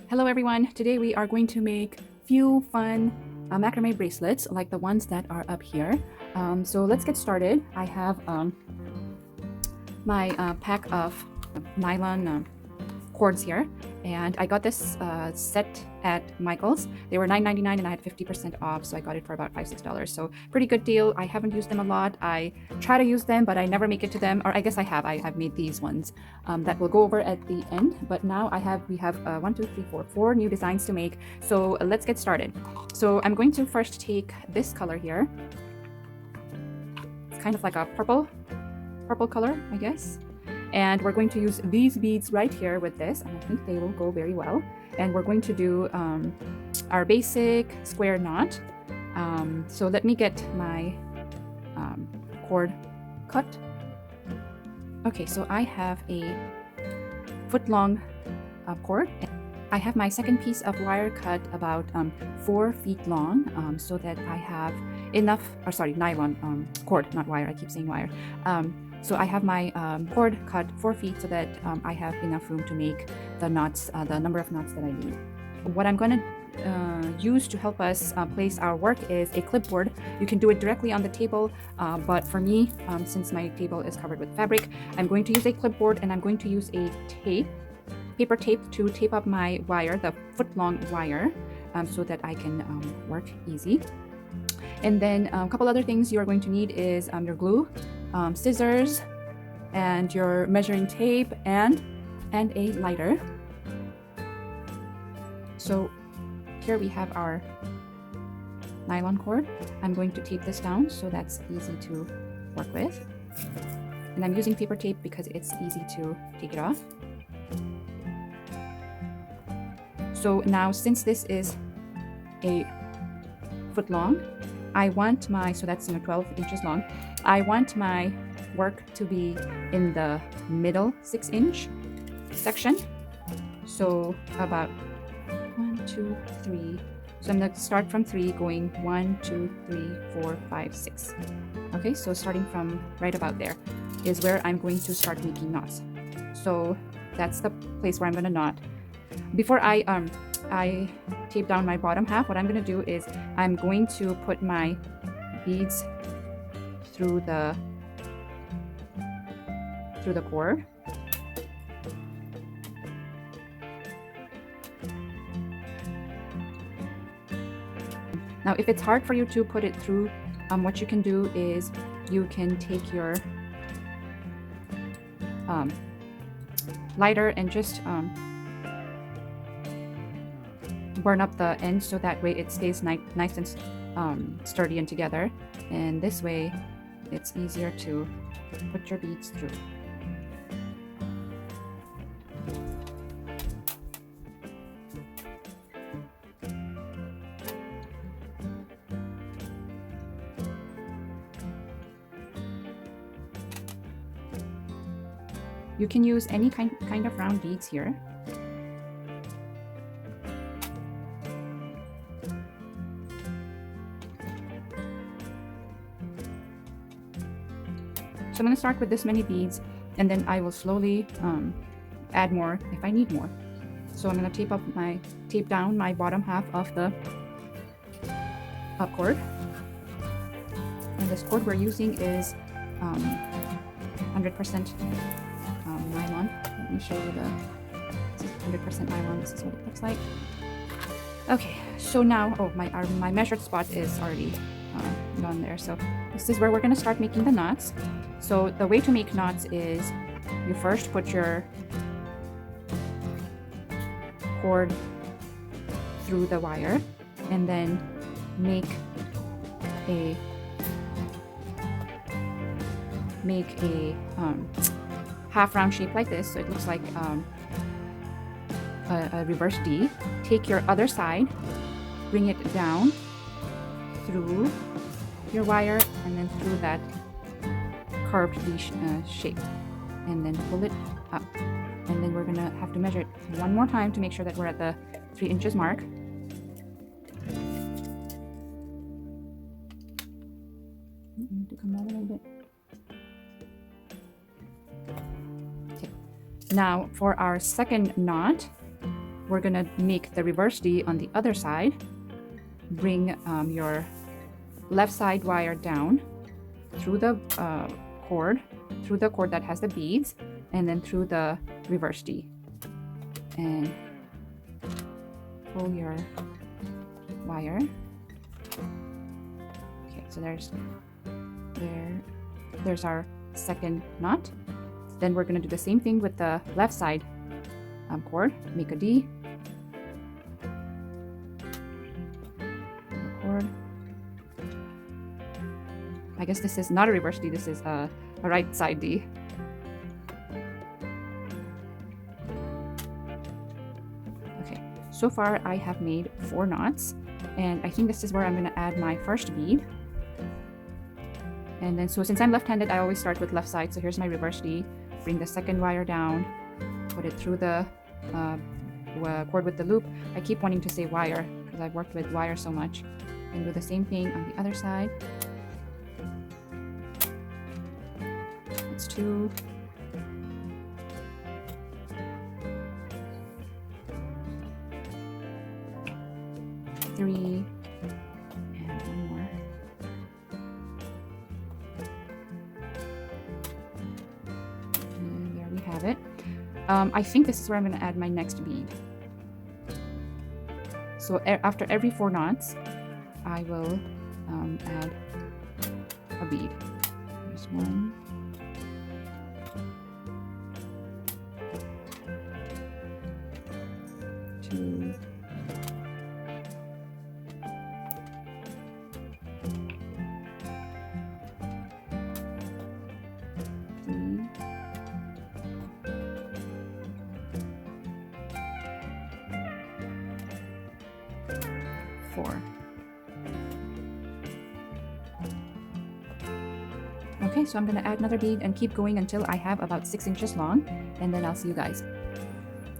Hello everyone, today we are going to make few fun macrame bracelets like the ones that are up here. So let's get started. I have my pack of nylon cords here, and I got this set at Michael's. They were $9.99 and I had 50% off, so I got it for about $5-6. So pretty good deal. I haven't used them a lot. I try to use them, but I never make it to them, or I guess I have. I have made these ones that will go over at the end. But now we have 4 new designs to make. So let's get started. So I'm going to first take this color here. It's kind of like a purple color, I guess. And we're going to use these beads right here with this, and I think they will go very well. And we're going to do our basic square knot. So let me get my cord cut. Okay, so I have a foot-long cord. I have my second piece of wire cut about 4 feet long, so that I have enough, or sorry, nylon cord, not wire. I keep saying wire. So I have my cord cut 4 feet so that I have enough room to make the knots, the number of knots that I need. What I'm going to use to help us place our work is a clipboard. You can do it directly on the table, but for me, since my table is covered with fabric, I'm going to use a clipboard, and I'm going to use a paper tape to tape up my wire, the foot-long wire, so that I can work easy. And then a couple other things you are going to need is your glue, scissors, and your measuring tape, and a lighter. So here we have our nylon cord. I'm going to tape this down so that's easy to work with. And I'm using paper tape because it's easy to take it off. So now, since this is a foot long, I want my, so that's 12 inches long, I want my work to be in the middle 6-inch section. So about 1, 2, 3. So I'm going to start from 3, going 1, 2, 3, 4, 5, 6. Okay, so starting from right about there is where I'm going to start making knots. So that's the place where I'm going to knot. Before I tape down my bottom half, what I'm going to do is I'm going to put my beads through the cord. Now, if it's hard for you to put it through, what you can do is you can take your lighter and just burn up the end, so that way it stays nice and sturdy and together. And this way it's easier to put your beads through. You can use any kind of round beads here. So I'm going to start with this many beads, and then I will slowly add more if I need more. So I'm going to tape down my bottom half of the cord. And this cord we're using is 100% nylon. Let me show you this is 100% nylon. This is what it looks like. Okay, so now, my measured spot is already done there. So this is where we're going to start making the knots. So the way to make knots is you first put your cord through the wire, and then make a half round shape like this, so it looks like a reverse D. Take your other side, bring it down through your wire, and then through that curved D shape, and then pull it up. And then we're gonna have to measure it one more time to make sure that we're at the 3 inches mark. To come out a little bit. Okay. Now for our second knot, we're gonna make the reverse D on the other side. Bring your left side wire down through the cord, that has the beads, and then through the reverse D. And pull your wire. Okay, so there's our second knot. Then we're going to do the same thing with the left side cord. Make a D, cord. I guess this is not a reverse D, this is a right side D. Okay, so far I have made 4 knots, and I think this is where I'm going to add my first bead. And then, so since I'm left-handed, I always start with left side. So here's my reverse D. Bring the second wire down, put it through the cord with the loop. I keep wanting to say wire because I've worked with wire so much. And do the same thing on the other side. That's 2. 3. And 1 more. And there we have it. I think this is where I'm going to add my next bead. So after every 4 knots, I will add a bead. Here's 1. 2. 3. 4. Okay, so I'm going to add another bead and keep going until I have about 6 inches long, and then I'll see you guys.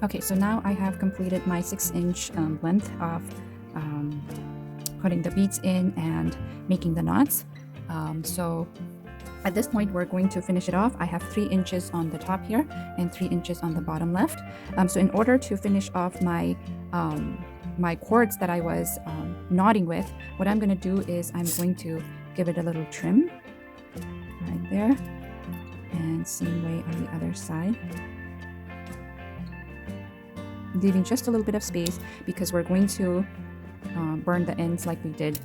Okay, so now I have completed my 6-inch length of putting the beads in and making the knots. So at this point, we're going to finish it off. I have 3 inches on the top here and 3 inches on the bottom left. So in order to finish off my my cords that I was knotting with, what I'm going to do is I'm going to give it a little trim right there, and same way on the other side, leaving just a little bit of space because we're going to burn the ends like we did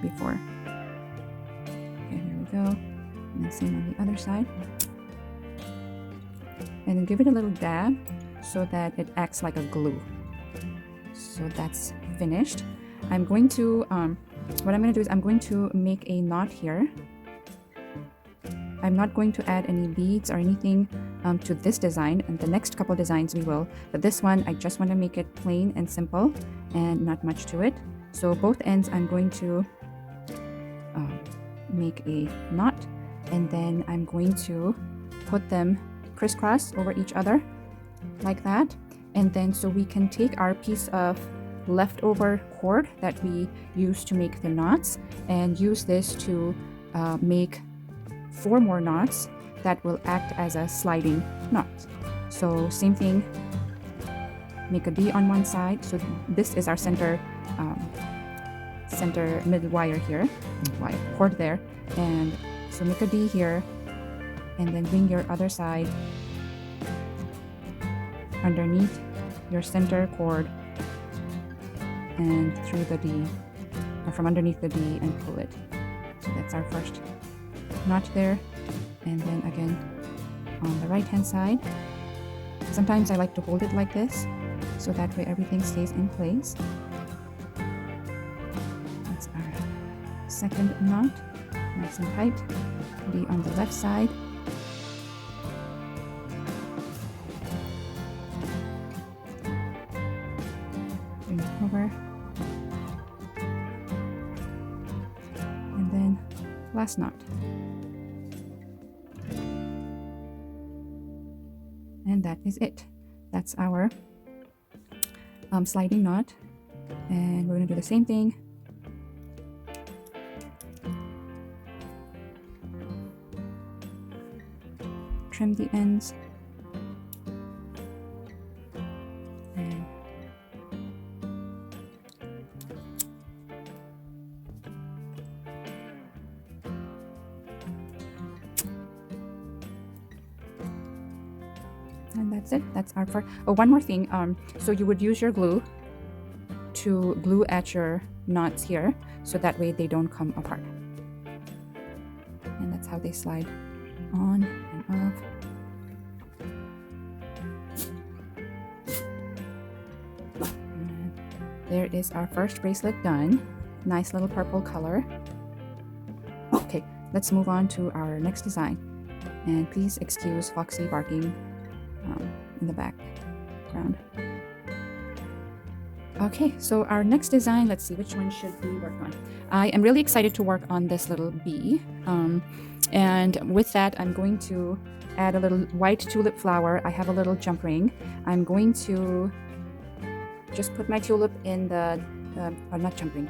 before. Okay, here we go, and then same on the other side, and then give it a little dab so that it acts like a glue. So that's finished. I'm going to what I'm going to do is I'm going to make a knot here. I'm not going to add any beads or anything to this design, and the next couple designs we will, but this one I just want to make it plain and simple and not much to it. So both ends I'm going to make a knot, and then I'm going to put them crisscross over each other like that. And then so we can take our piece of leftover cord that we used to make the knots and use this to make 4 more knots that will act as a sliding knot. So same thing, make a D on one side. So this is our center middle wire here, cord there, and so make a D here, and then bring your other side underneath your center cord and through the D, or from underneath the D, and pull it. So that's our first knot there. And then again on the right hand side, sometimes I like to hold it like this so that way everything stays in place. That's our second knot, nice and tight. D on the left side, bring it over, and then last knot. And that is it. That's our sliding knot, and we're going to do the same thing. Trim the ends, And that's it. That's our first. Oh, one more thing. So you would use your glue to glue at your knots here, so that way they don't come apart. And that's how they slide on and off. And there is our first bracelet done. Nice little purple color. Okay, let's move on to our next design. And please excuse Foxy barking in the background. Okay, so our next design, let's see, which one should we work on? I am really excited to work on this little bee. And with that, I'm going to add a little white tulip flower. I have a little jump ring. I'm going to just put my tulip in the, not jump ring,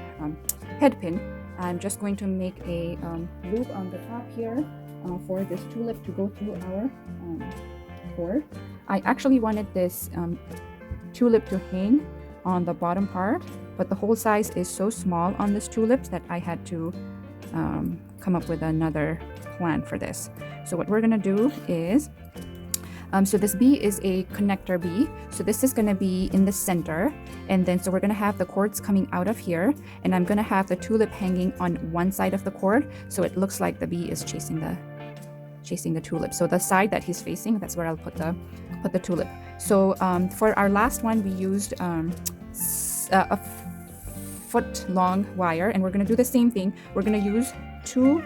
head pin. I'm just going to make a loop on the top here for this tulip to go through our cord. I actually wanted this tulip to hang on the bottom part, but the hole size is so small on this tulip that I had to come up with another plan for this. So what we're gonna do is, so this bee is a connector bee. So this is gonna be in the center, and then so we're gonna have the cords coming out of here, and I'm gonna have the tulip hanging on one side of the cord, so it looks like the bee is chasing the tulip. So the side that he's facing, that's where I'll put the tulip. So for our last one, we used a foot long wire, and we're going to do the same thing. We're going to use two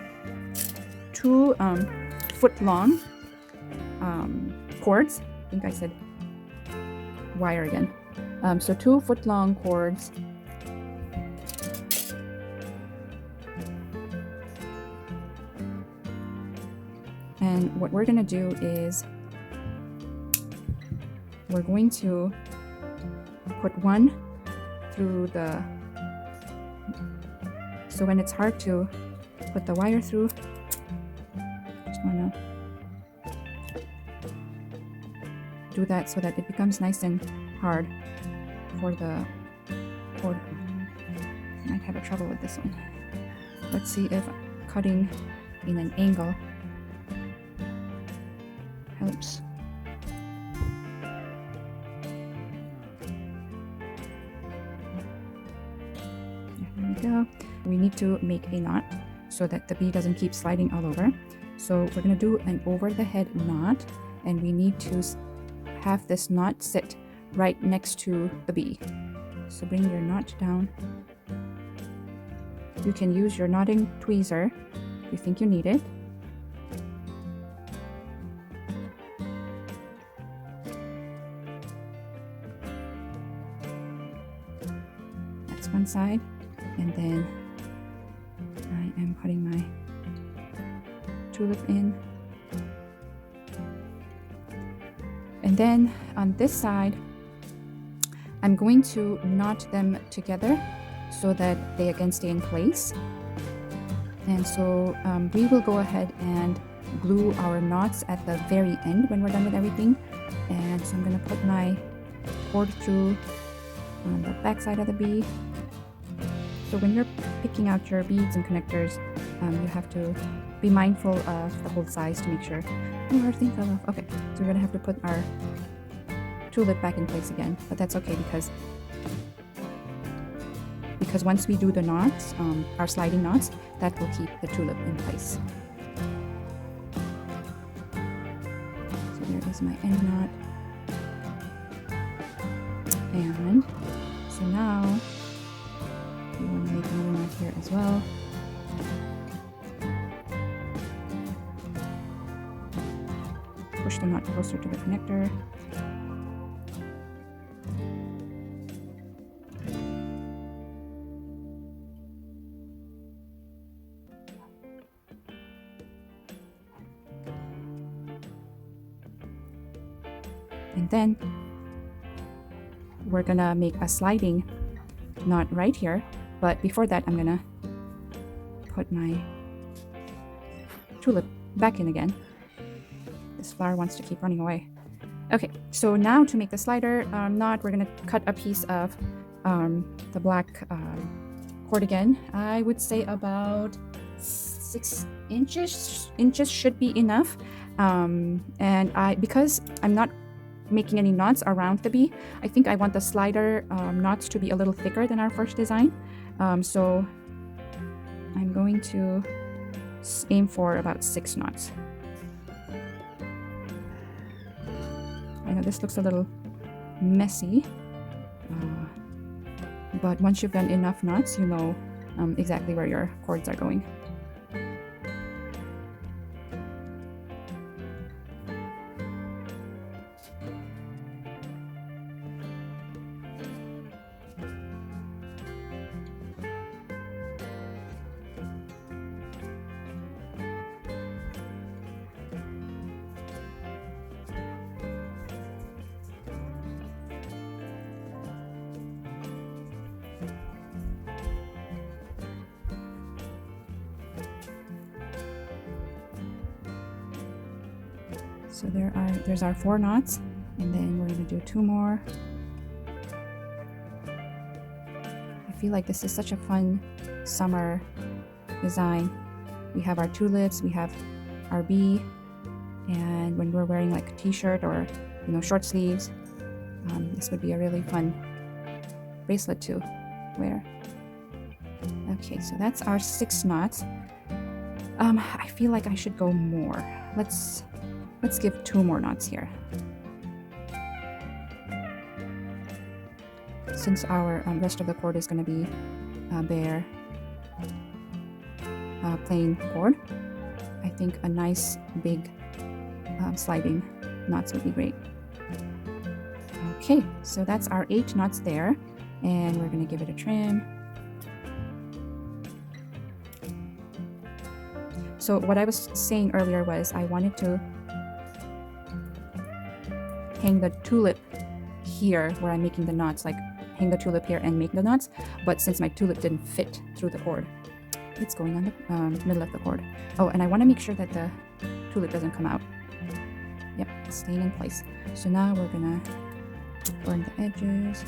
foot long cords. I think I said wire again. So 2 foot long cords. And what we're going to do is we're going to put one through the, so when it's hard to put the wire through, just want to do that so that it becomes nice and hard for the cord. I might have a trouble with this one. Let's see if cutting in an angle helps. There we go. We need to make a knot so that the bee doesn't keep sliding all over. So we're going to do an over the head knot, and we need to have this knot sit right next to the bee. So bring your knot down. You can use your knotting tweezer if you think you need it. That's one side, and then I am putting my tulip in. And then on this side, I'm going to knot them together so that they again stay in place. And so we will go ahead and glue our knots at the very end when we're done with everything. And so I'm going to put my cord through on the back side of the bee. So when you're picking out your beads and connectors, you have to be mindful of the hole size to make sure. Oh, our thing fell off. Okay, so we're going to have to put our tulip back in place again, but that's okay because once we do the knots, our sliding knots, that will keep the tulip in place. So there is my end knot. And so now we want to make another knot here as well. Push the knot closer to the connector. And then we're gonna make a sliding knot right here, but before that I'm gonna put my tulip back in again. This flower wants to keep running away. Okay, so now to make the slider knot, we're gonna cut a piece of the black cord again. I would say about 6 inches should be enough. And because I'm not making any knots around the bee. I think I want the slider knots to be a little thicker than our first design. So I'm going to aim for about 6 knots. I know this looks a little messy, but once you've done enough knots, you know exactly where your cords are going. So there's our 4 knots, and then we're going to do 2 more. I feel like this is such a fun summer design. We have our tulips, we have our bee, and when we're wearing like a t-shirt or short sleeves, this would be a really fun bracelet to wear. Okay, so that's our 6 knots. I feel like I should go more. Let's give 2 more knots here. Since our rest of the cord is going to be bare, plain cord, I think a nice big sliding knots would be great. Okay, so that's our 8 knots there, and we're going to give it a trim. So what I was saying earlier was I wanted to hang the tulip here where I'm making the knots, like hang the tulip here and make the knots, but since my tulip didn't fit through the cord, it's going on the middle of the cord. Oh, and I want to make sure that the tulip doesn't come out. Yep, it's staying in place. So now we're gonna burn the edges.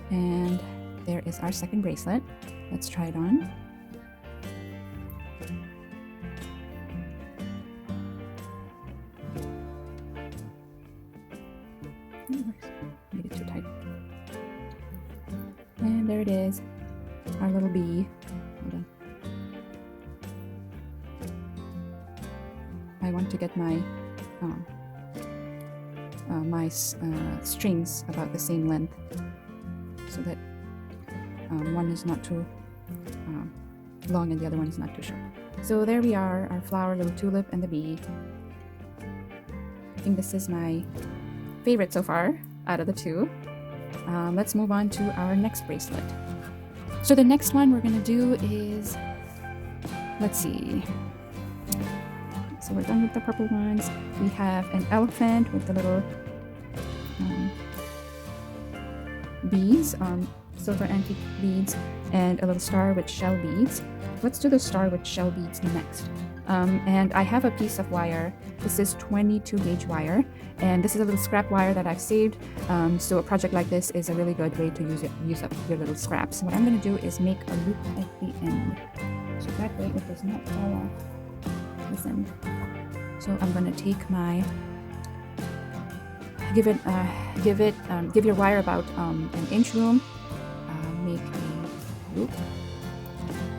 And there is our second bracelet. Let's try it on. Made it too tight. And there it is, our little bee. Hold on. I want to get my strings about the same length, so that one is not too long and the other one is not too short. So there we are, our flower, little tulip, and the bee. I think this is my favorite so far out of the 2. Let's move on to our next bracelet. So the next one we're going to do is, let's see. So we're done with the purple ones. We have an elephant with the little beads, silver antique beads, and a little star with shell beads. Let's do the star with shell beads next. And I have a piece of wire. This is 22 gauge wire, and this is a little scrap wire that I've saved. So a project like this is a really good way to use up your little scraps. What I'm going to do is make a loop at the end, so that way it does not fall off this end. So I'm going to take my give your wire about an inch room. Make a loop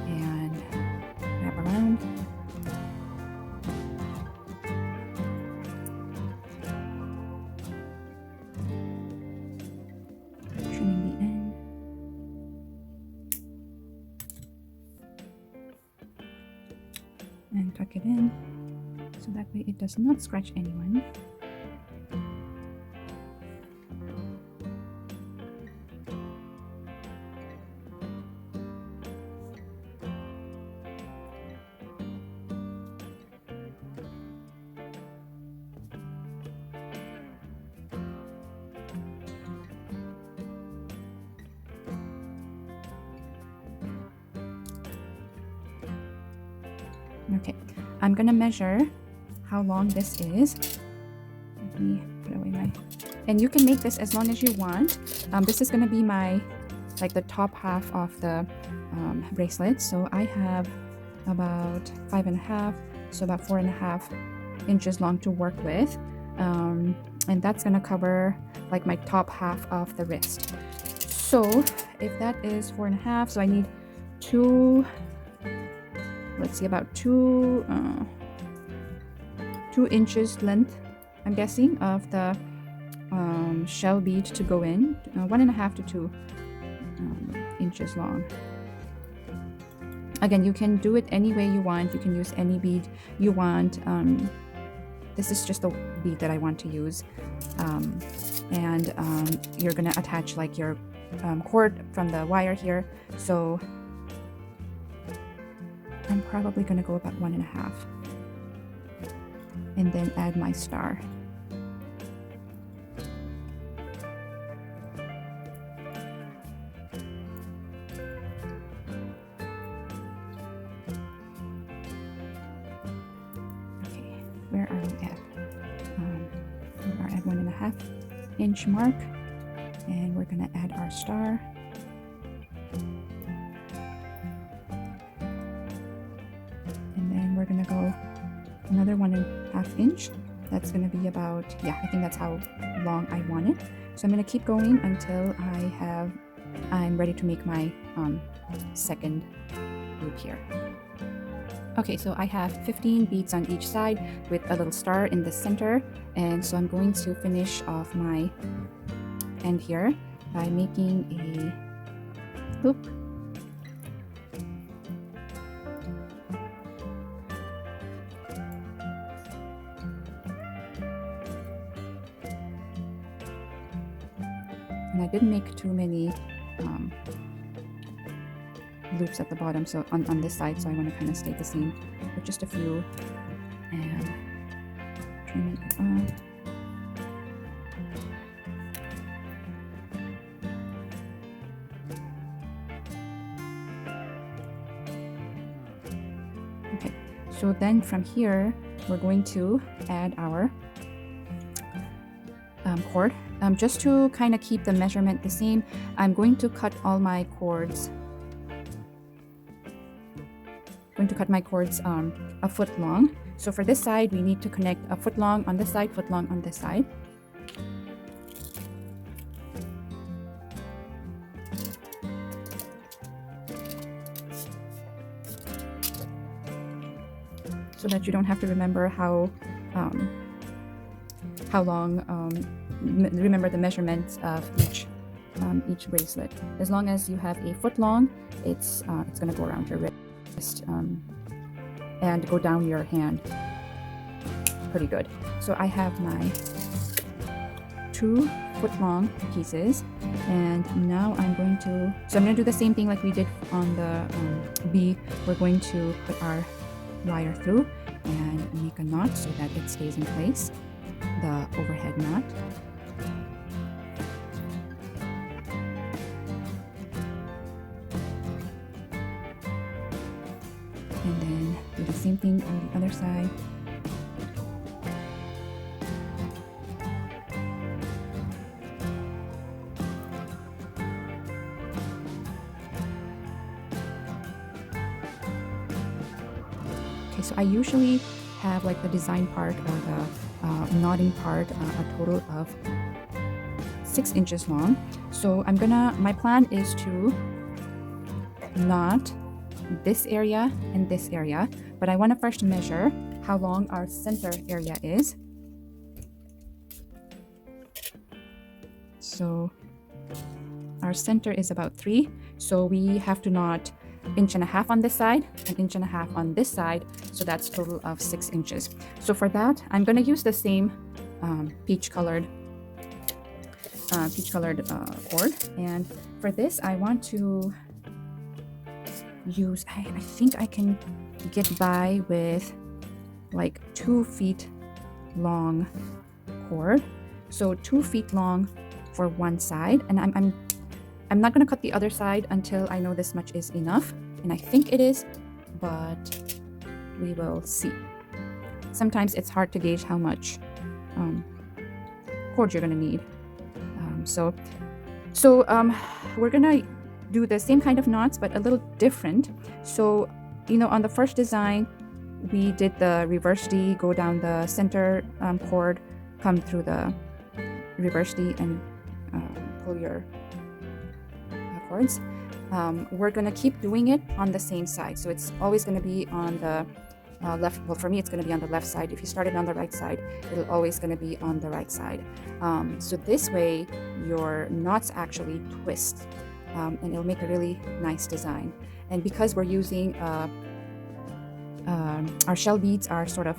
and wrap around. Trimming the end. And tuck it in so that way it does not scratch anyone. Okay, I'm gonna measure how long this is. Let me put away my, and you can make this as long as you want. This is gonna be my like the top half of the bracelet. So I have about 5.5, so about 4.5 inches long to work with, and that's gonna cover like my top half of the wrist. So if that is 4.5, so I need two, let's see, about 2 inches length, I'm guessing, of the shell bead to go in, 1.5 to 2 inches long. Again, you can do it any way you want. You can use any bead you want. This is just the bead that I want to use, and you're gonna attach like your cord from the wire here. So I'm probably gonna go about 1.5, and then add my star. Where are we at? We are at 1.5 inch mark, and we're gonna add our star. And then we're gonna go another 1.5 inch. That's gonna be about, yeah, I think that's how long I want it. So I'm gonna keep going until I'm ready to make my second loop here. Okay, so I have 15 beads on each side with a little star in the center, and so I'm going to finish off my end here by making a loop. And I didn't make too many loops at the bottom, so on this side, so I want to kind of stay the same with just a few, and trim it up. Okay, so then from here we're going to add our cord. Just to kind of keep the measurement the same, I'm going to cut all my cords. A foot long. So for this side, we need to connect a foot long on this side, foot long on this side. So that you don't have to remember how long. Remember the measurements of each bracelet. As long as you have a foot long, it's gonna go around your wrist and go down your hand pretty good. So I have my 2 foot long pieces, and now I'm going to do the same thing like we did on the B. We're going to put our wire through and make a knot so that it stays in place, the overhead knot. And then do the same thing on the other side. Okay, so I usually have like the design part or the knotting part a total of 6 inches long. So my plan is to knot this area and this area, but I want to first measure how long our center area is. So our center is about 3, so we have to knot 1.5 inches on this side, 1.5 inches on this side, so that's a total of 6 inches. So for that, I'm going to use the same peach colored cord, and for this I want to use, I think I can get by with like 2 feet long cord. So 2 feet long for one side, and I'm not going to cut the other side until I know this much is enough, and I think it is, but we will see. Sometimes it's hard to gauge how much cord you're going to need. So we're going to do the same kind of knots but a little different. So, you know, on the first design, we did the reverse D, go down the center cord, come through the reverse D, and pull your cords. We're going to keep doing it on the same side. So it's always going to be on the left. Well, for me, it's going to be on the left side. If you started on the right side, it'll always going to be on the right side. So this way, your knots actually twist, and it'll make a really nice design. And because we're using our shell beads are sort of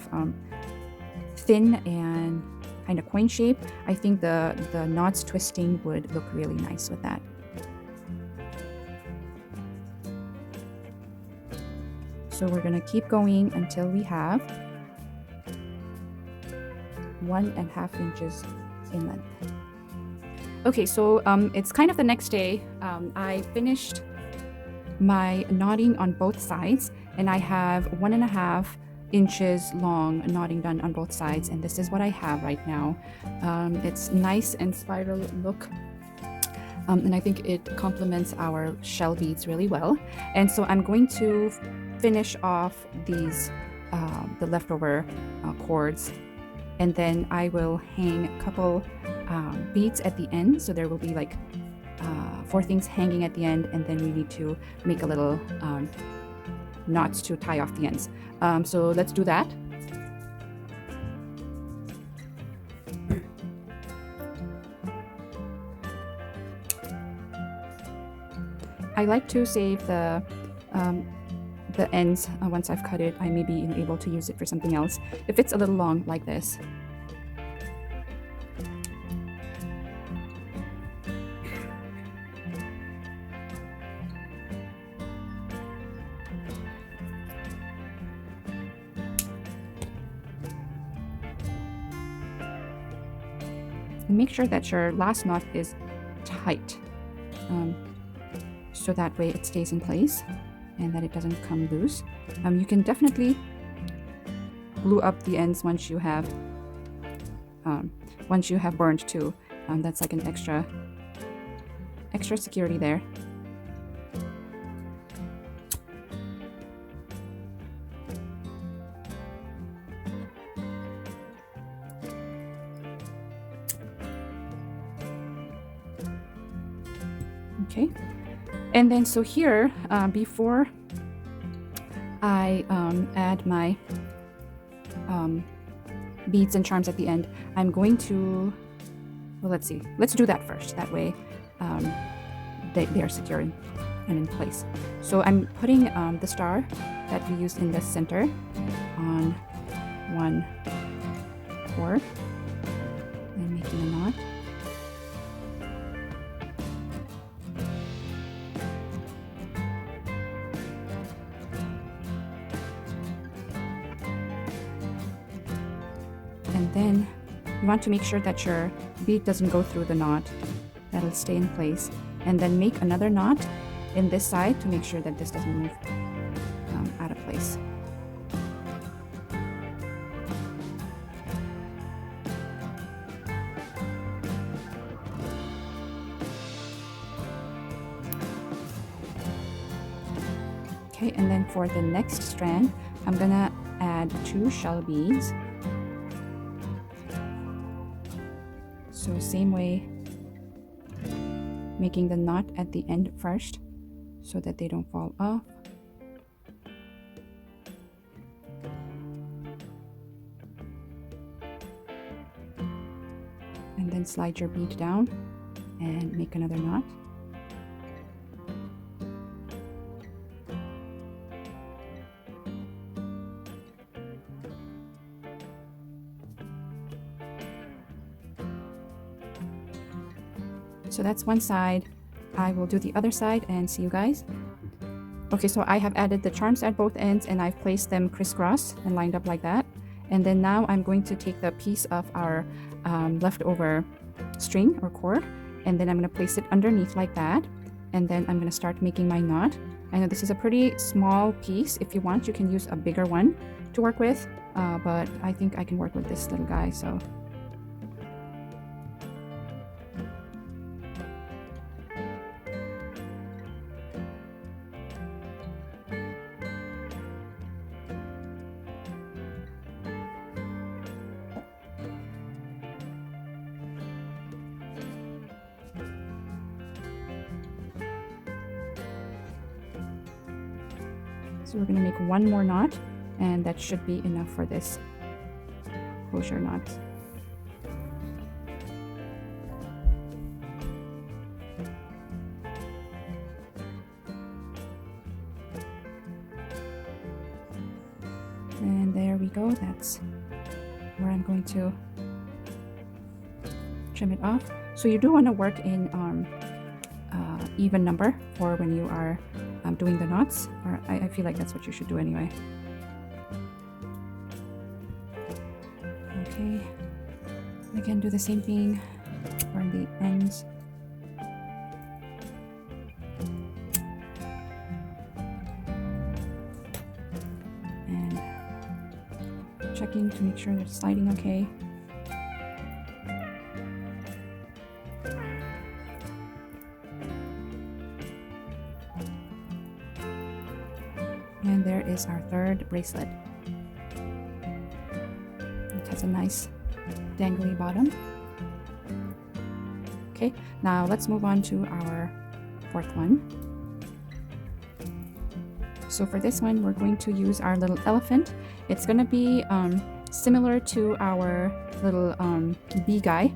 thin and kind of coin shape, I think the knots twisting would look really nice with that. So we're going to keep going until we have 1.5 inches in length. Okay, so it's kind of the next day. I finished my knotting on both sides, and I have 1.5 inches long knotting done on both sides, and this is what I have right now. It's nice and spiral look, and I think it complements our shell beads really well. And so I'm going to finish off these the leftover cords, and then I will hang a couple beads at the end, so there will be like 4 things hanging at the end, and then we need to make a little knots to tie off the ends. So let's do that. I like to save the ends once I've cut it. I may be able to use it for something else if it's a little long like this. And make sure that your last knot is tight, so that way it stays in place and that it doesn't come loose. You can definitely glue up the ends once you have burned too. That's like an extra security there. Okay, and then so here, before I add my beads and charms at the end, I'm going to, well, let's see, let's do that first. That way they are secure and in place. So I'm putting the star that we used in the center on one cord and making a knot. And then you want to make sure that your bead doesn't go through the knot. That'll stay in place. And then make another knot in this side to make sure that this doesn't move out of place. Okay, and then for the next strand, I'm gonna add 2 shell beads. So same way, making the knot at the end first so that they don't fall off. And then slide your bead down and make another knot. So that's one side. I will do the other side and see you guys. Okay, so I have added the charms at both ends and I've placed them crisscross and lined up like that. And then now I'm going to take the piece of our leftover string or cord, and then I'm going to place it underneath like that. And then I'm going to start making my knot. I know this is a pretty small piece. If you want, you can use a bigger one to work with, but I think I can work with this little guy. So So we're going to make one more knot, and that should be enough for this closure knot. And there we go. That's where I'm going to trim it off. So you do want to work in even number for when you are doing the knots, or I feel like that's what you should do anyway. Okay, again, do the same thing for the ends. And checking to make sure they're sliding okay. And there is our third bracelet. It has a nice dangly bottom. Okay, now let's move on to our fourth one. So for this one, we're going to use our little elephant. It's going to be similar to our little bee guy,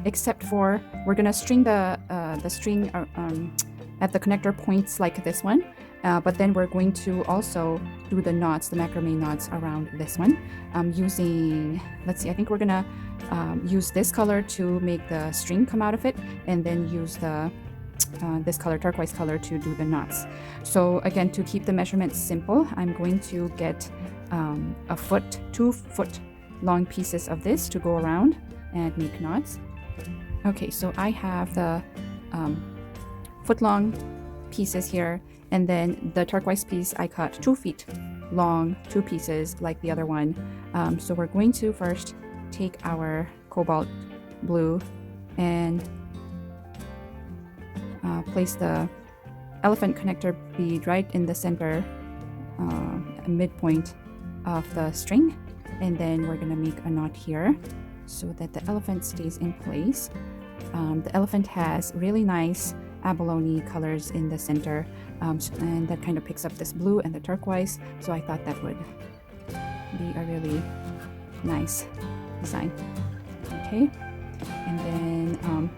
except for we're going to string the string at the connector points like this one. But then we're going to also do the knots, the macrame knots around this one using, let's see, I think we're gonna use this color to make the string come out of it, and then use the this color, turquoise color, to do the knots. So again, to keep the measurements simple, I'm going to get a foot, 2 foot long pieces of this to go around and make knots. Okay, so I have the foot long pieces here, and then the turquoise piece I cut 2 feet long, 2 pieces like the other one. So we're going to first take our cobalt blue and place the elephant connector bead right in the center midpoint of the string, and then we're gonna make a knot here so that the elephant stays in place. The elephant has really nice abalone colors in the center, and that kind of picks up this blue and the turquoise, so I thought that would be a really nice design. Okay, and then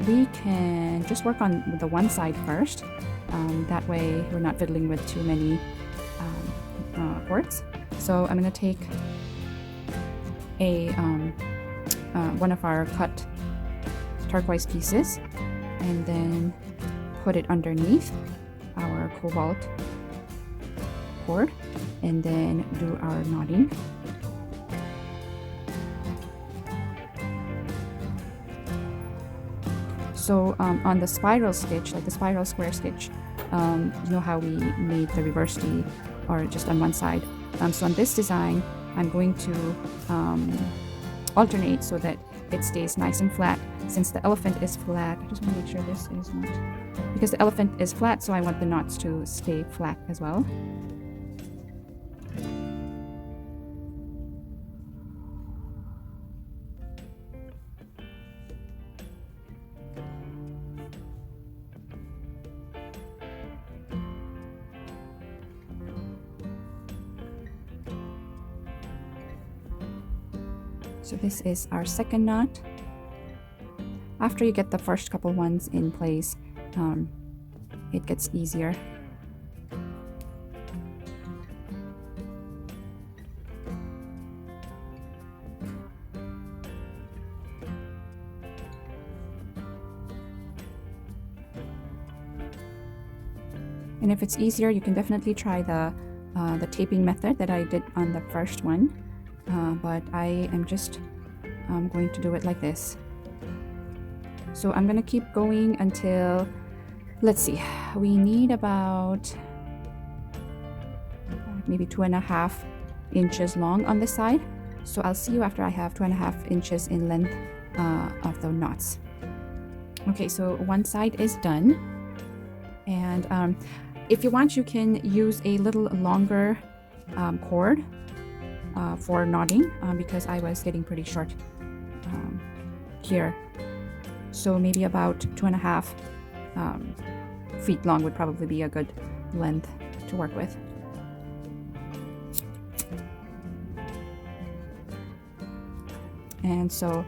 we can just work on the one side first, that way we're not fiddling with too many cords. So I'm going to take a one of our cut turquoise pieces and then put it underneath our cobalt cord, and then do our knotting. So on the spiral stitch, like the spiral square stitch, you know how we made the reverse V, or just on one side. So on this design, I'm going to alternate so that it stays nice and flat. Since the elephant is flat, I just want to make sure this is not, because the elephant is flat, so I want the knots to stay flat as well. So this is our second knot. After you get the first couple ones in place, it gets easier. And if it's easier, you can definitely try the taping method that I did on the first one. But I am just going to do it like this. So I'm going to keep going until, let's see, we need about maybe 2.5 inches long on this side. So I'll see you after I have 2.5 inches in length of the knots. Okay, so one side is done. And if you want, you can use a little longer cord for knotting, because I was getting pretty short here. So maybe about 2.5 feet long would probably be a good length to work with. And so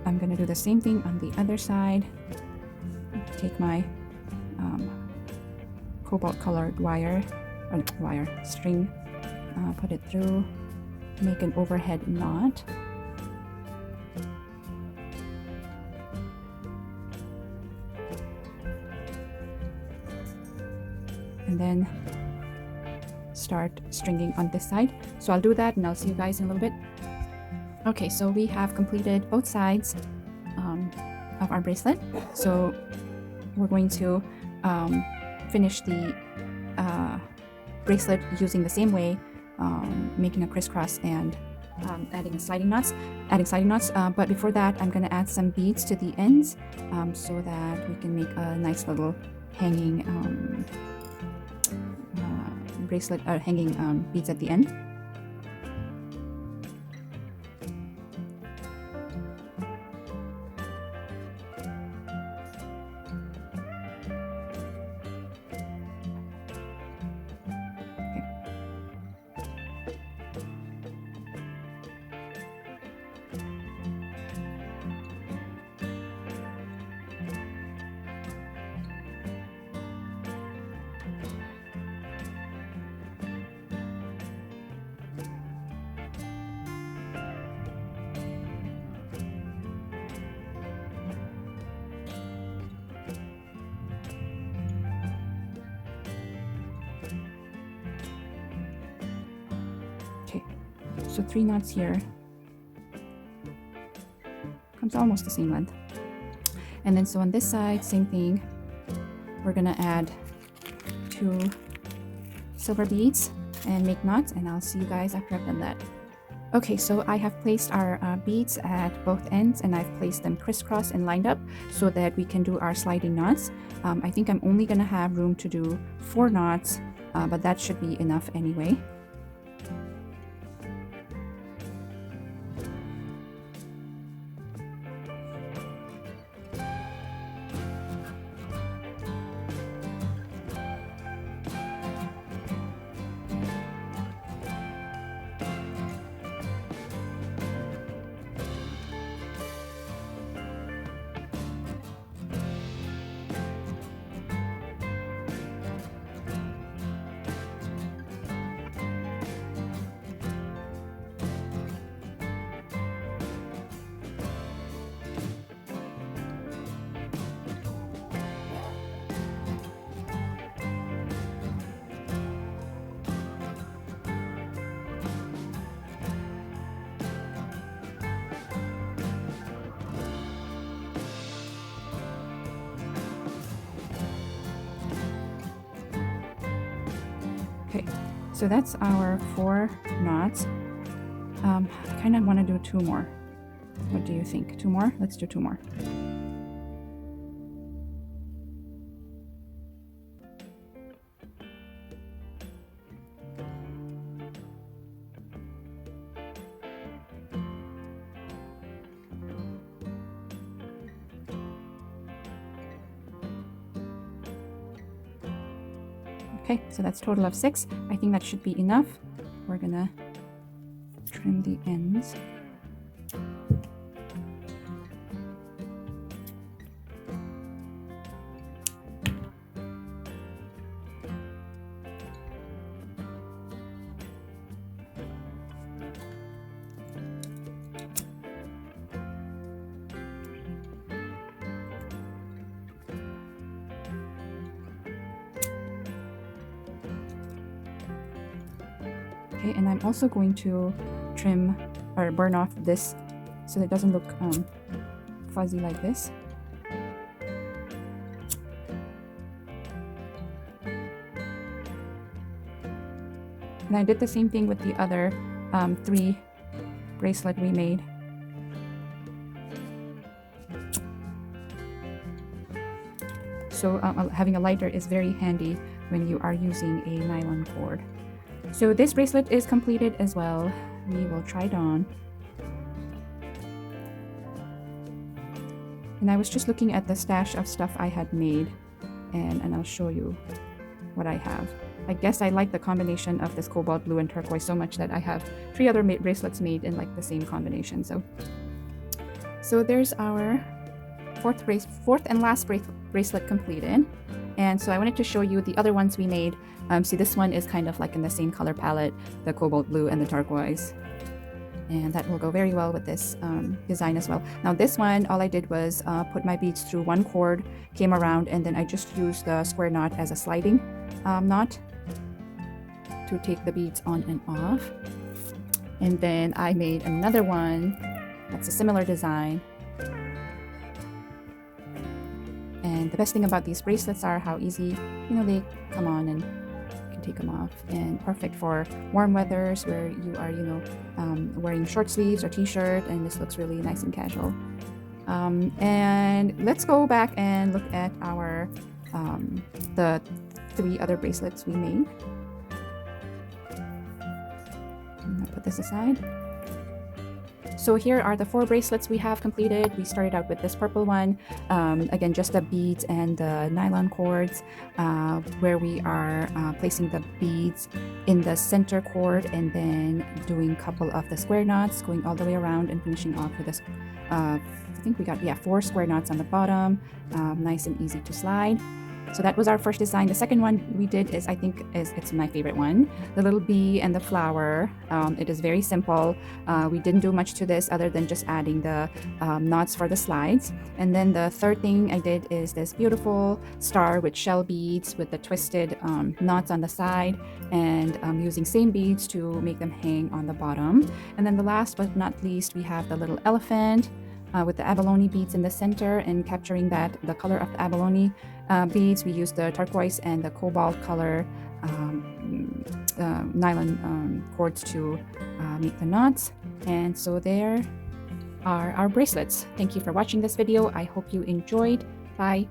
I'm gonna do the same thing on the other side. Take my cobalt colored string, put it through, make an overhead knot. And then start stringing on this side. So I'll do that and I'll see you guys in a little bit. Okay, so we have completed both sides of our bracelet. So we're going to finish the bracelet using the same way, making a crisscross and adding sliding knots. But before that, I'm going to add some beads to the ends so that we can make a nice little hanging bracelet, hanging beads at the end. Okay, so 3 knots here, comes almost the same length. And then so on this side, same thing, we're gonna add 2 silver beads and make knots, and I'll see you guys after I've done that. Okay, so I have placed our beads at both ends, and I've placed them crisscross and lined up so that we can do our sliding knots. I think I'm only gonna have room to do 4 knots, but that should be enough anyway. Okay, so that's our 4 knots. I kind of want to do 2 more. What do you think? 2 more? Let's do 2 more. Okay, so that's a total of 6. I think that should be enough. We're gonna trim the ends. Okay, and I'm also going to trim or burn off this so that it doesn't look fuzzy like this. And I did the same thing with the other 3 bracelet we made. So having a lighter is very handy when you are using a nylon cord. So this bracelet is completed as well. We will try it on. And I was just looking at the stash of stuff I had made, and I'll show you what I have. I guess I like the combination of this cobalt blue and turquoise so much that I have 3 other bracelets made in like the same combination. So there's our fourth and last bracelet completed. And so I wanted to show you the other ones we made. See, this one is kind of like in the same color palette, the cobalt blue and the turquoise. And that will go very well with this design as well. Now this one, all I did was put my beads through one cord, came around, and then I just used the square knot as a sliding knot to take the beads on and off. And then I made another one that's a similar design. And the best thing about these bracelets are how easy, they come on and you can take them off, and perfect for warm weathers where you are, wearing short sleeves or t-shirt, and this looks really nice and casual. And let's go back and look at our the 3 other bracelets we made. I'm gonna put this aside. So here are the 4 bracelets we have completed. We started out with this purple one, again just the beads and the nylon cords, where we are placing the beads in the center cord and then doing a couple of the square knots, going all the way around and finishing off with this. I think we got 4 square knots on the bottom, nice and easy to slide. So that was our first design. The second one we did is, I think, it's my favorite one, the little bee and the flower. It is very simple. We didn't do much to this other than just adding the knots for the slides. And then the third thing I did is this beautiful star with shell beads with the twisted knots on the side, and using same beads to make them hang on the bottom. And then the last but not least, we have the little elephant with the abalone beads in the center, and capturing the color of the abalone beads. We used the turquoise and the cobalt color nylon cords to make the knots. And so there are our bracelets. Thank you for watching this video. I hope you enjoyed. Bye.